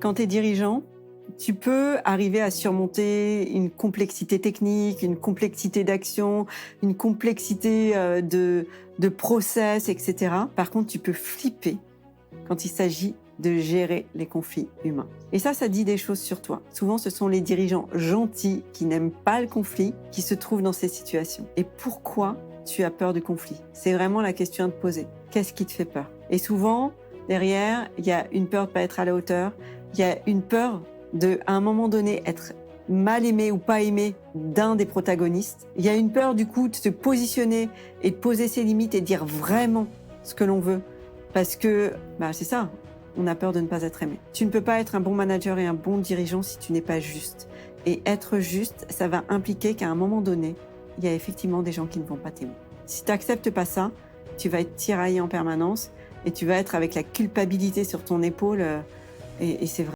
Quand tu es dirigeant, tu peux arriver à surmonter une complexité technique, une complexité d'action, une complexité de process, etc. Par contre, tu peux flipper quand il s'agit de gérer les conflits humains. Et ça dit des choses sur toi. Souvent, ce sont les dirigeants gentils qui n'aiment pas le conflit qui se trouvent dans ces situations. Et pourquoi tu as peur du conflit? C'est vraiment la question à te poser. Qu'est-ce qui te fait peur? Et souvent, derrière, il y a une peur de ne pas être à la hauteur, il y a une peur de, à un moment donné, être mal aimé ou pas aimé d'un des protagonistes. Il y a une peur, du coup, de se positionner et de poser ses limites et de dire vraiment ce que l'on veut. Parce que, c'est ça, on a peur de ne pas être aimé. Tu ne peux pas être un bon manager et un bon dirigeant si tu n'es pas juste. Et être juste, ça va impliquer qu'à un moment donné, il y a effectivement des gens qui ne vont pas t'aimer. Si tu n'acceptes pas ça, tu vas être tiraillé en permanence et tu vas être avec la culpabilité sur ton épaule et c'est vrai.